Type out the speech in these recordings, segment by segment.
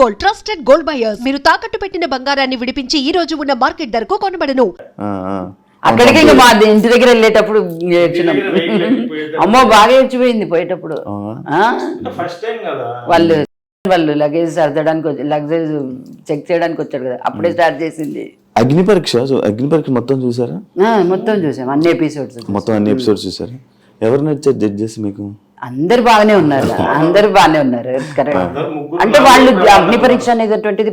Gold, trusted gold buyers. మీరు తాకట్టు పెట్టిన బంగారాన్ని విడిపించి ఈ రోజు ఉన్న మార్కెట్ ధరకు కొనబడను. అక్కడికి ఇంకా మా ఇంటి దగ్గర వెళ్ళేటప్పుడు ఏడ్చినాం. అమ్మో బాగా ఏడ్చిపోయింది పోయేటప్పుడు. వాళ్ళు లగేజ్ సర్దడానికి లగేజ్ చెక్ చేయడానికి వచ్చాడు కదా, అప్పుడే స్టార్ట్ చేసింది. అగ్ని పరీక్ష మొత్తం చూసారా? మొత్తం చూసాం, అన్ని ఎపిసోడ్స్ మొత్తం అన్ని ఎపిసోడ్స్ చూసారా? ఎవరు నచ్చారు జడ్జెస్ మీకు? అందరు బాగానే ఉన్నారు, అందరు బాగానే ఉన్నారు. కరెక్ట్. అంటే వాళ్ళు అగ్ని పరీక్ష అనేటువంటిది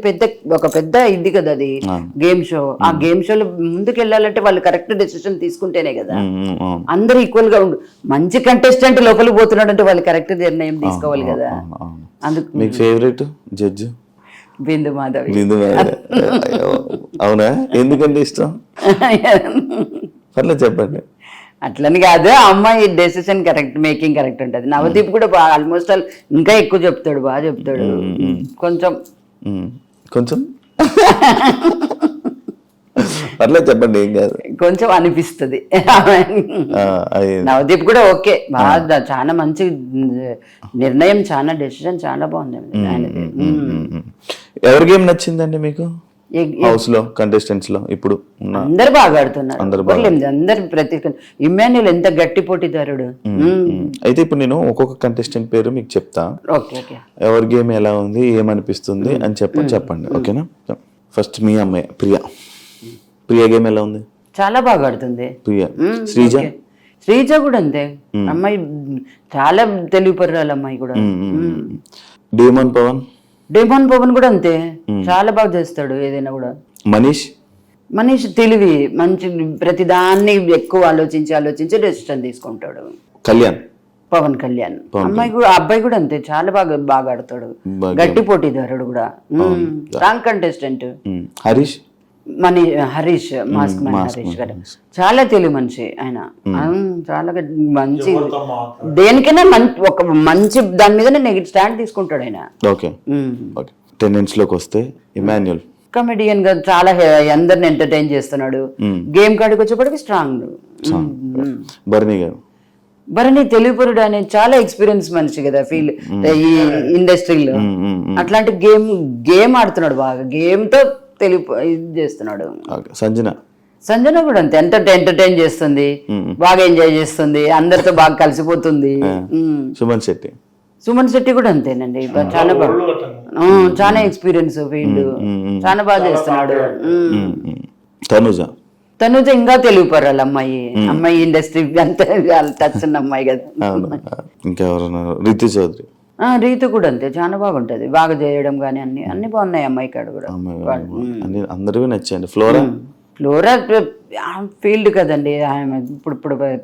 ఒక పెద్ద ఇది కదా, అది గేమ్ షో. ఆ గేమ్ షోలో ముందుకు వెళ్ళాలంటే వాళ్ళు కరెక్ట్ డెసిషన్ తీసుకుంటేనే కదా. అందరు ఈక్వల్ గా ఉండు. మంచి కంటెస్టెంట్ లోపలికి పోతున్నాడు అంటే వాళ్ళు కరెక్ట్ నిర్ణయం తీసుకోవాలి కదా. అందుకు మీకు ఫేవరెట్ జడ్జ్? బిందు మాధవి. అవునా? ఎందుకంటే ఇష్టం? పర్లేదు చెప్పండి. అట్లని కాదు, అమ్మాయి డెసిషన్ కరెక్ట్, మేకింగ్ కరెక్ట్ ఉంటుంది. నవదీప్ కూడా ఆల్మోస్ట్ ఇంకా ఎక్కువ చెప్తాడు, బాగా చెప్తాడు. కొంచెం పర్లేదు చెప్పండి, ఏం కాదు. కొంచెం అనిపిస్తుంది. నవదీప్ కూడా ఓకే, బాగా చాలా మంచి నిర్ణయం, చాలా డెసిషన్ చాలా బాగుంది ఆయనది. ఎవరి గేమ్ నచ్చిందండి మీకు హౌస్ లో కంటెస్టెంట్స్ లో? ఇప్పుడు అందరు బాగా ఆడుతున్నారు, అందరు ప్రతి ఇమ్మాన్యుల్ ఎంత గట్టి పోటీదారుడు. అయితే ఇప్పుడు నేను ఒక్కొక్క కంటెస్టెంట్ పేరు మీకు చెప్తా, ఎవరి గేమ్ ఎలా ఉంది, ఏమనిపిస్తుంది అని చెప్పండి, ఓకేనా? ఫస్ట్ మీ అమ్మాయి ప్రియా గేమ్ ఎలా ఉంది? చాలా బాగా ఆడుతుంది ప్రియా. శ్రీజ కూడా అంతే, అమ్మాయి చాలా తెలివిపర్రాలు అమ్మాయి కూడా. డేమన్ పవన్ కూడా అంతే, చాలా బాగా చేస్తాడు ఏదైనా కూడా. మనీష్ తెలివి మంచి, ప్రతిదాన్ని ఎక్కువ ఆలోచించి డెసిషన్ తీసుకుంటాడు. పవన్ కళ్యాణ్ అమ్మాయి కూడా, అబ్బాయి కూడా అంతే, చాలా బాగా ఆడతాడు, గట్టి పోటీదారుడు కూడా, strong contestant. Harish mask man Harish గారు చాలా తెలివి మనిషి ఆయన, చాలా మంచి, దేనికైనా ఒక మంచి దాని మీదనే నెగిటివ్ స్టాండ్ తీసుకుంటాడు ఆయన. లోకి వస్తే ఇమాన్యుల్ కమెడియన్ గా చాలా అందరిని ఎంటర్టైన్ చేస్తున్నాడు. గేమ్ కాడికి వచ్చేప్పటికి స్ట్రాంగ్. భరణి తెలివిపరుడు అనే చాలా ఎక్స్పీరియన్స్ మనిషి కదా ఫీల్ ఈ ఇండస్ట్రీలో. అట్లాంటి గేమ్ ఆడుతున్నాడు బాగా, గేమ్ తో ఇది చేస్తున్నాడు. సంజన కూడా అంతే, ఎంటర్టైన్ చేస్తుంది, బాగా ఎంజాయ్ చేస్తుంది, అందరితో బాగా కలిసిపోతుంది. సుమన్ శెట్టి కూడా అంతేనండి, చాలా బాగా, చాలా ఎక్స్పీరియన్స్ ఫీల్డ్, చాలా బాగా చేస్తున్నాడు. తనుజ ఇంకా తెలివిపరాలి అమ్మాయి ఇండస్ట్రీ అంతా టచ్ ఉన్న అమ్మాయి కదా. రీతు కూడా అంతే, చాలా బాగుంటది, బాగా చేయడం గానీ అన్ని బాగున్నాయి అమ్మాయి కాడ కూడా. అందరూ నచ్చాయండి. ఫ్లోరా ఫీల్డ్ కదండి ఇప్పుడు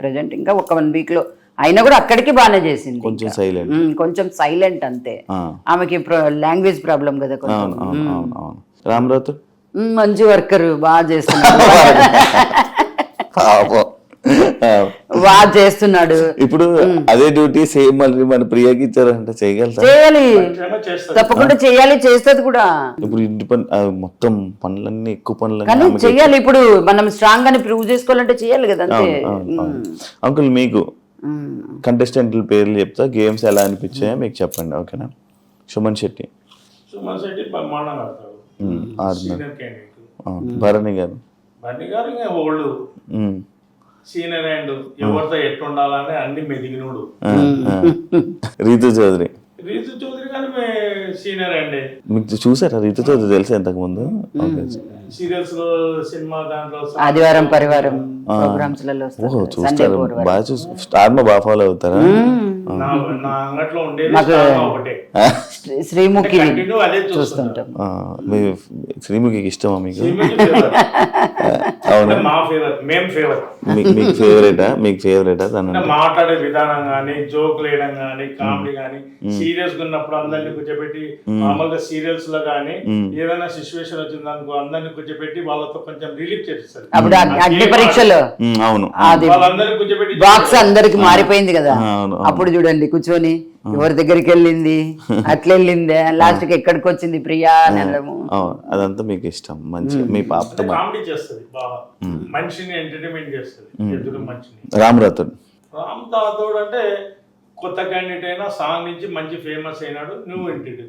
ప్రెసెంట్, ఇంకా ఒక 1 వీక్ లో అయినా కూడా అక్కడికి బాగానే చేసింది. కొంచెం సైలెంట్ అంతే, ఆమెకి లాంగ్వేజ్ ప్రాబ్లం కదా కొంచెం. రామరాథోడ్ మంచి వర్కర్, బాగా చేస్తున్నాడు, బాగా చేస్తున్నాడు. ఇప్పుడు అదే డ్యూటీ సేమ్ మళ్ళీ మన ప్రియాకి ఇచ్చారంటే చేయాలి, తప్పకుండా చేయాలి, చేస్తుంది కూడా. ఇప్పుడు ఇంటి పని మొత్తం పనులన్నీ ఎక్కువ పనులు కానీ చెయ్యాలి. ఇప్పుడు మనం స్ట్రాంగ్ అని ప్రూవ్ చేసుకోవాలంటే చెయ్యాలి కదా అంతే. అంకుల్ మీకు కంటెస్టెంట్ల పేర్లు చెప్తా, గేమ్స్ ఎలా అనిపించాయో మీకు చెప్పండి, ఓకేనా? సుమన్ శెట్టి భరణి గారు సీనియర్ అండ్ ఎవరితో ఎట్లుండాలని అన్ని మెదిగినోడు. రీతు చౌదరి కానీ సీనియర్ అండి. మీకు చూసారా రీతు చౌదరి? తెలుసా ఇంతకు ముందు? సీరియల్స్ లో, సినిమా దాంట్లో, ఆదివారం పరివారం ప్రోగ్రామ్స్ లలో చూస్తారు, బాగా చూస్తారు. స్టార్ మా బాగా ఫాలో అవుతారా? నా అంగట్లో ఉండేది ఒకటే, శ్రీముఖి చూస్తుంటాం. శ్రీముఖికి ఇష్టమా మీకు? మీకు ఫేవరెటా తను? మాట్లాడే విధానం గానీ, జోక్ వేయడం గానీ, కామెడీ గానీ, సీరియస్ గా ఉన్నప్పుడు అందరినీ కూర్చోబెట్టి, మామూలుగా సీరియల్స్ లో గానీ ఏదైనా సిచ్యువేషన్ వచ్చింది అనుకో అందరినీ కూర్చోబెట్టి వాళ్ళతో కొంచెం రిలీఫ్ చేస్తారు. అప్పుడు అగ్ని పరీక్షలో వాళ్ళందరినీ కూర్చోబెట్టి బాక్స్ అందరికి మారిపోయింది కదా, అప్పుడు చూడండి కూర్చొని ఎవరి దగ్గరికి వెళ్ళింది, అట్లా వెళ్ళిందే, లాస్ట్ కి ఎక్కడికి వచ్చింది ప్రియా అని అనడము. అదంతా మీకు ఇష్టం. మంచి మీ పాపతో కామెడీ చేస్తుంది, బాగా మనిషిని ఎంటర్టైన్మెంట్ చేస్తుంది. ఎదురు మనిషిని. రామ్ రాథోడ్ అంటే కొత్త క్యాండిడేట్ అయినా సాంగ్ నుంచి మంచి ఫేమస్ అయినాడు, నువ్వు ఇంటిడు.